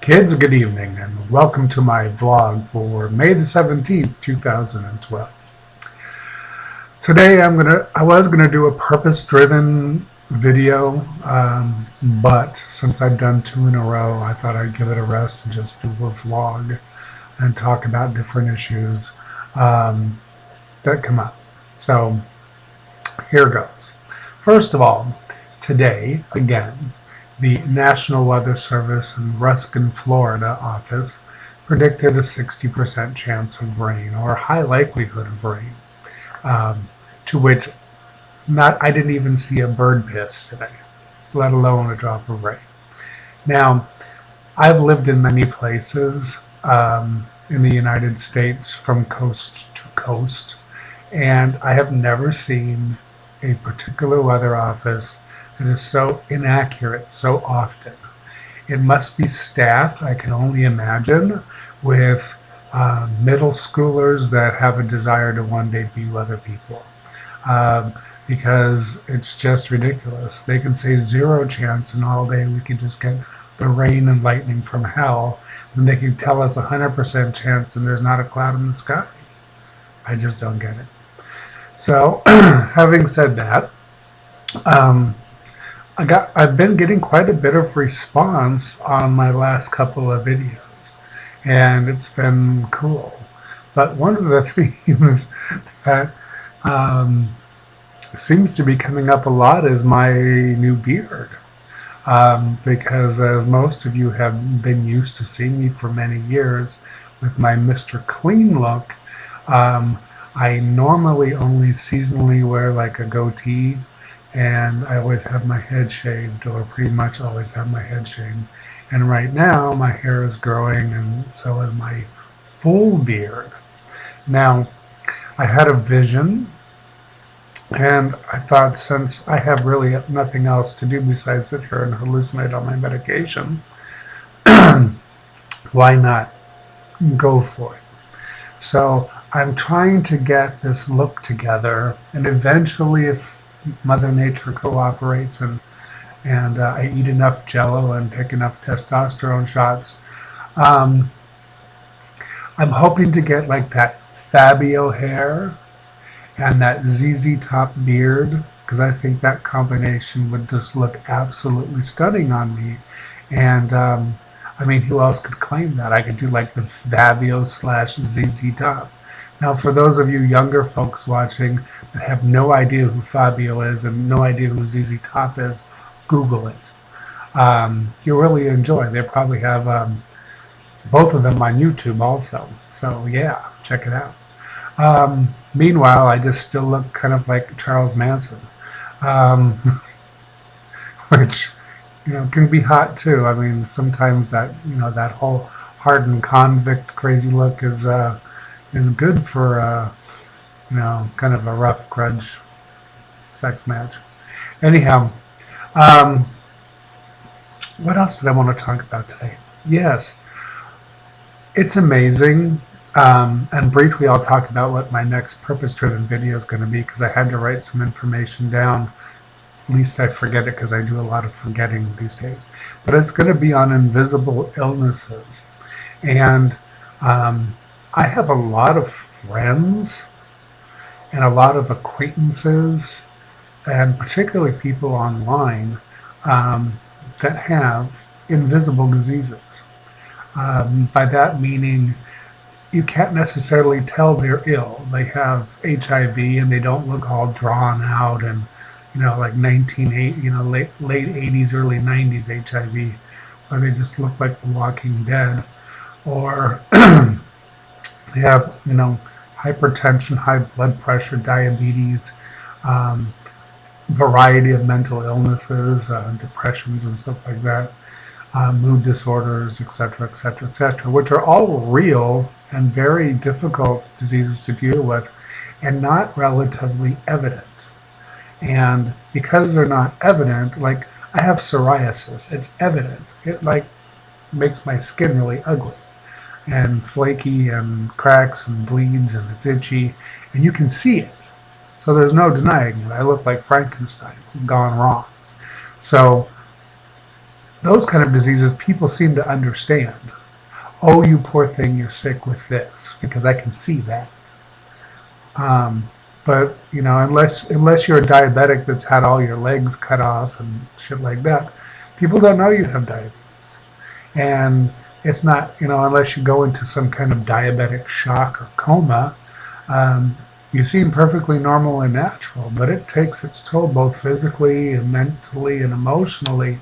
Kids, good evening and welcome to my vlog for May the 17th, 2012. Today I was gonna do a purpose-driven video, but since I've done two in a row, I thought I'd give it a rest and just do a vlog and talk about different issues that come up. So here goes. First of all, today, again, the National Weather Service in Ruskin, Florida office predicted a 60% chance of rain, or a high likelihood of rain, to which I didn't even see a bird piss today, let alone a drop of rain. Now, I've lived in many places in the United States from coast to coast, and I have never seen a particular weather office that is so inaccurate so often. It must be staffed, I can only imagine, with middle schoolers that have a desire to one day be weather people, because it's just ridiculous. They can say 0 chance and all day we can just get the rain and lightning from hell, and they can tell us 100% chance and there's not a cloud in the sky. I just don't get it. So having said that, I've been getting quite a bit of response on my last couple of videos, and it's been cool. But one of the themes that seems to be coming up a lot is my new beard, because as most of you have been used to seeing me for many years with my Mr. Clean look, I normally only seasonally wear like a goatee, and I always have my head shaved, or pretty much always have my head shaved. And right now my hair is growing, and so is my full beard. Now, I had a vision, and I thought, since I have really nothing else to do besides sit here and hallucinate on my medication, why not go for it? So I'm trying to get this look together, and eventually, if Mother Nature cooperates and I eat enough Jello and take enough testosterone shots, I'm hoping to get like that Fabio hair and that ZZ Top beard, because I think that combination would just look absolutely stunning on me. And I mean, who else could claim that? I could do like the Fabio / ZZ Top. Now, for those of you younger folks watching that have no idea who Fabio is and no idea who ZZ Top is, Google it. You'll really enjoy. They probably have both of them on YouTube also. So yeah, check it out. Meanwhile, I just still look kind of like Charles Manson, which, you know, can be hot too. I mean, sometimes that, you know, that whole hardened convict crazy look is good for, you know, kind of a rough grudge sex match. Anyhow, what else did I want to talk about today? Yes, it's amazing, and briefly I'll talk about what my next purpose-driven video is going to be, because I had to write some information down. At least I forget it, because I do a lot of forgetting these days. But it's going to be on invisible illnesses. And I have a lot of friends and a lot of acquaintances, and particularly people online, that have invisible diseases. By that meaning, you can't necessarily tell they're ill. They have HIV and they don't look all drawn out and, you know, like late 80s, early 90s HIV, where they just look like the Walking Dead. Or they have, you know, hypertension, high blood pressure, diabetes, variety of mental illnesses, depressions and stuff like that, mood disorders, etc., etc., etc., which are all real and very difficult diseases to deal with, and not relatively evident. And because they're not evident, like I have psoriasis, it's evident. It like makes my skin really ugly and flaky and cracks and bleeds and it's itchy, and you can see it. So there's no denying it. I look like Frankenstein gone wrong. So those kind of diseases, people seem to understand. Oh, you poor thing, you're sick with this, because I can see that. Um, but unless you're a diabetic that's had all your legs cut off and shit like that, people don't know you have diabetes. And it's not, unless you go into some kind of diabetic shock or coma, you seem perfectly normal and natural, but it takes its toll both physically and mentally and emotionally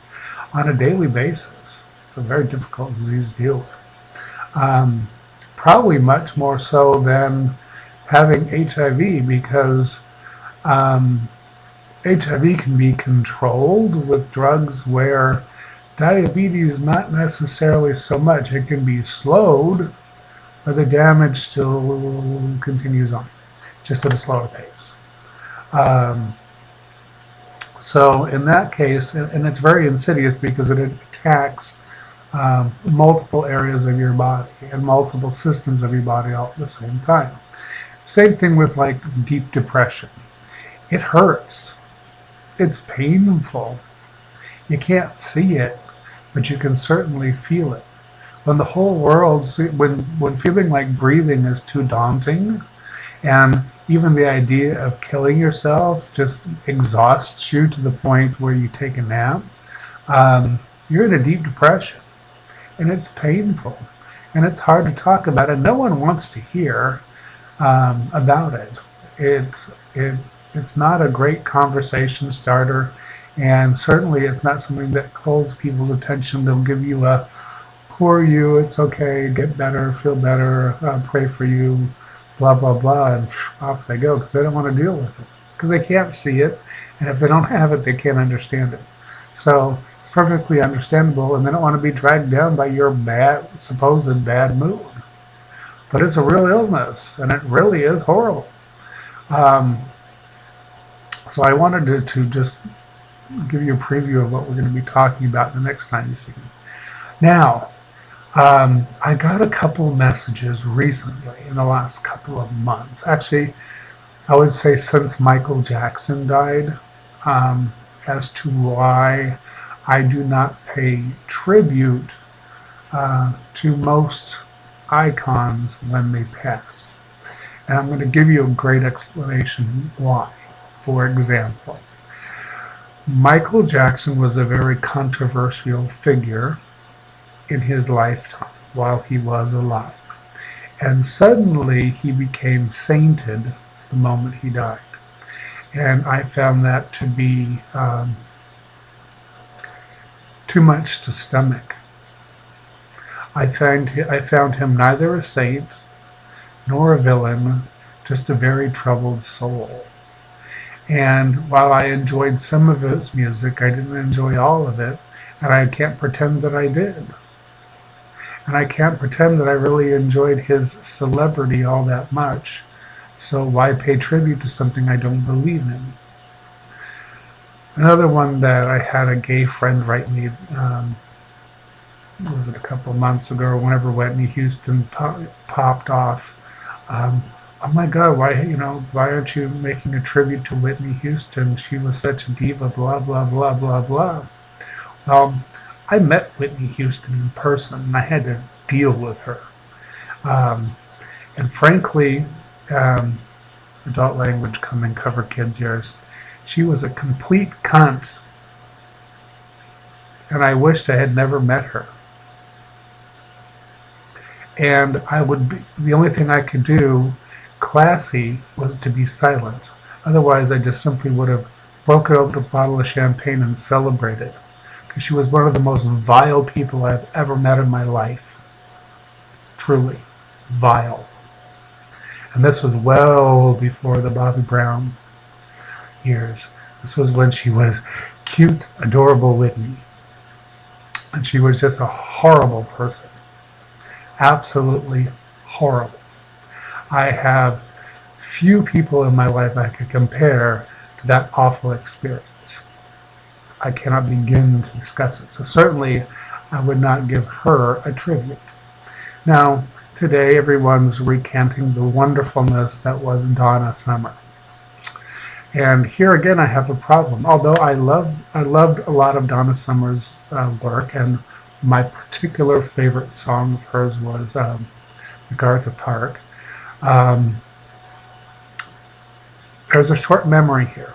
on a daily basis. It's a very difficult disease to deal with. Probably much more so than having HIV, because HIV can be controlled with drugs, where diabetes not necessarily so much. It can be slowed, but the damage still continues on, just at a slower pace. So in that case, and it's very insidious because it attacks multiple areas of your body and multiple systems of your body all at the same time. Same thing with like deep depression. It hurts. It's painful. You can't see it, but you can certainly feel it. When the whole world, when feeling like breathing is too daunting, and even the idea of killing yourself just exhausts you to the point where you take a nap, you're in a deep depression, and it's painful, and it's hard to talk about, and no one wants to hear about it. It's not a great conversation starter, and certainly it's not something that holds people's attention. They'll give you a poor you, it's okay, get better, feel better, pray for you, blah, blah, blah, and off they go, because they don't want to deal with it, because they can't see it, and if they don't have it, they can't understand it. So it's perfectly understandable, and they don't want to be dragged down by your supposed bad mood. But it's a real illness, and it really is horrible. So I wanted to just give you a preview of what we're going to be talking about the next time you see me. Now, I got a couple messages recently in the last couple of months. Actually, I would say since Michael Jackson died, as to why I do not pay tribute to most icons when they pass. And I'm going to give you a great explanation why. For example, Michael Jackson was a very controversial figure in his lifetime while he was alive. And suddenly he became sainted the moment he died. And I found that to be too much to stomach. I found him neither a saint nor a villain, just a very troubled soul. And while I enjoyed some of his music, I didn't enjoy all of it, and I can't pretend that I did. And I can't pretend that I really enjoyed his celebrity all that much, so why pay tribute to something I don't believe in? Another one that I had a gay friend write me, was it a couple of months ago, or whenever Whitney Houston popped off, oh my God, why aren't you making a tribute to Whitney Houston? She was such a diva, blah, blah, blah, blah, blah. Well, I met Whitney Houston in person, and I had to deal with her. And frankly, adult language come and cover kids' ears. She was a complete cunt, and I wished I had never met her. And the only thing I could do classy was to be silent. Otherwise, I just simply would have broken open a bottle of champagne and celebrated, because she was one of the most vile people I've ever met in my life. Truly vile. And this was well before the Bobby Brown years. This was when she was cute, adorable Whitney. And she was just a horrible person. Absolutely horrible. I have few people in my life I could compare to that awful experience. I cannot begin to discuss it. So certainly I would not give her a tribute. Now, today everyone's recanting the wonderfulness that was Donna Summer. And here again, I have a problem. Although I loved a lot of Donna Summer's work, and my particular favorite song of hers was MacArthur Park. Um, there's a short memory here.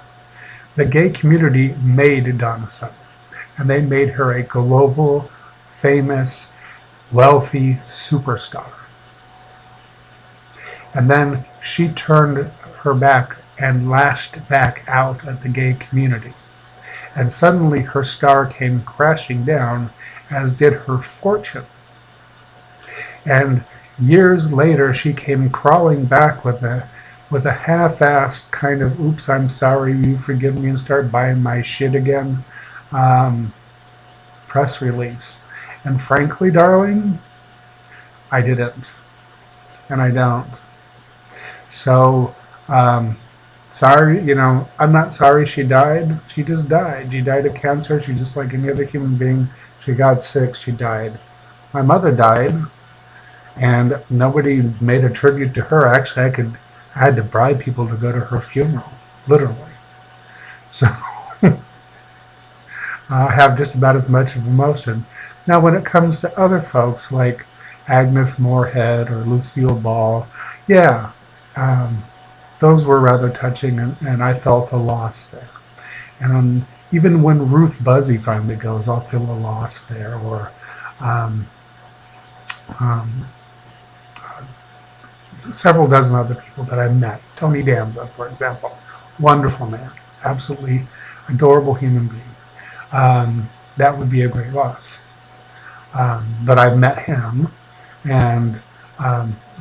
The gay community made Donna Summer, and they made her a global, famous, wealthy superstar. And then she turned her back and lashed back out at the gay community. And suddenly her star came crashing down, as did her fortune. And years later, she came crawling back with a half-assed kind of "oops, I'm sorry, you forgive me and start buying my shit again" um, press release. And frankly, darling, I didn't, and I don't. So, sorry, I'm not sorry she died. She just died. She died of cancer. She's just like any other human being. She got sick. She died. My mother died, and nobody made a tribute to her. Actually, I had to bribe people to go to her funeral, literally. So I have just about as much of emotion. Now, when it comes to other folks like Agnes Moorehead or Lucille Ball, yeah, those were rather touching, and I felt a loss there. And even when Ruth Buzzy finally goes, I'll feel a loss there. Or um, um, several dozen other people that I've met. Tony Danza, for example. Wonderful man. Absolutely adorable human being. That would be a great loss. But I've met him, and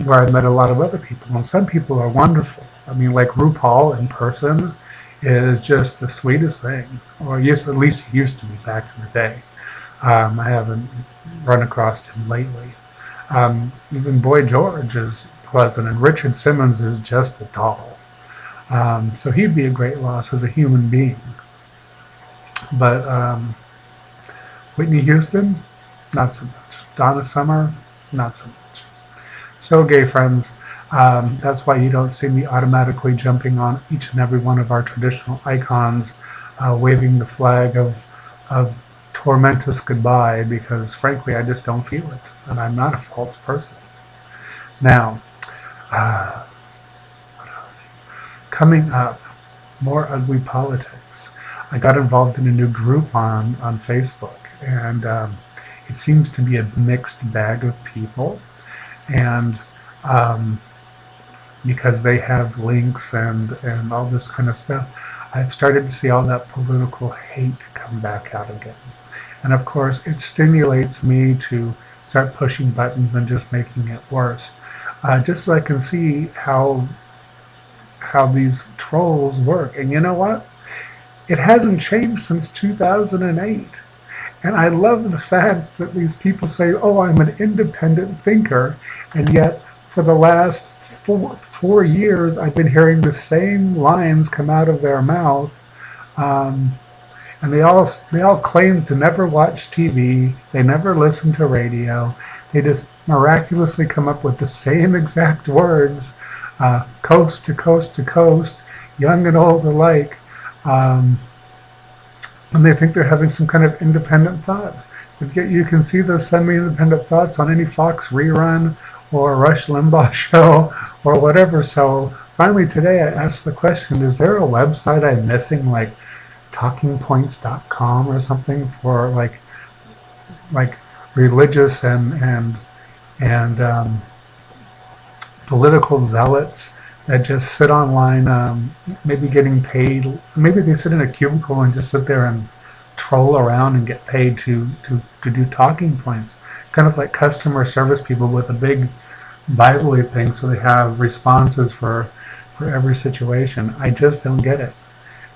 where I've met a lot of other people. And some people are wonderful. I mean, like RuPaul in person is just the sweetest thing. Or yes, at least he used to be back in the day. I haven't run across him lately. Even Boy George is pleasant, and Richard Simmons is just a doll. So he'd be a great loss as a human being. But Whitney Houston, not so much. Donna Summer, not so much. So, gay friends, that's why you don't see me automatically jumping on each and every one of our traditional icons, waving the flag of tormentous goodbye, because frankly, I just don't feel it, and I'm not a false person. Now, what else? Coming up, more ugly politics. I got involved in a new group on Facebook, and it seems to be a mixed bag of people, and because they have links and all this kind of stuff, I've started to see all that political hate come back out again. And of course, it stimulates me to start pushing buttons and just making it worse, just so I can see how these trolls work. And you know what? It hasn't changed since 2008. And I love the fact that these people say, oh, I'm an independent thinker, and yet for the last four years, I've been hearing the same lines come out of their mouth. And they all claim to never watch TV. They never listen to radio. They just miraculously come up with the same exact words, coast to coast to coast, young and old alike. And they think they're having some kind of independent thought. But yet you can see those semi-independent thoughts on any Fox rerun or Rush Limbaugh show or whatever. So finally today I asked the question, is there a website I'm missing, like talkingpoints.com or something, for like religious and political zealots that just sit online, maybe getting paid. Maybe they sit in a cubicle and just sit there and troll around and get paid to do talking points, kind of like customer service people with a big Bible-y thing, so they have responses for every situation. I just don't get it.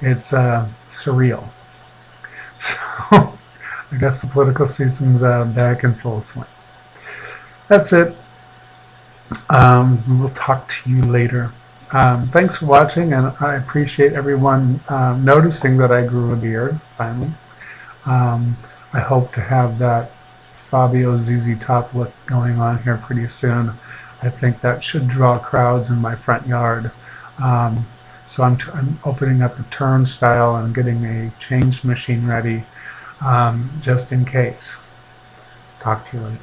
It's surreal. So I guess the political season's back in full swing. That's it. We'll talk to you later. Thanks for watching, and I appreciate everyone noticing that I grew a beard, finally. I hope to have that Fabio ZZ Top look going on here pretty soon. I think that should draw crowds in my front yard. So I'm opening up a turnstile and getting a change machine ready, just in case. Talk to you later.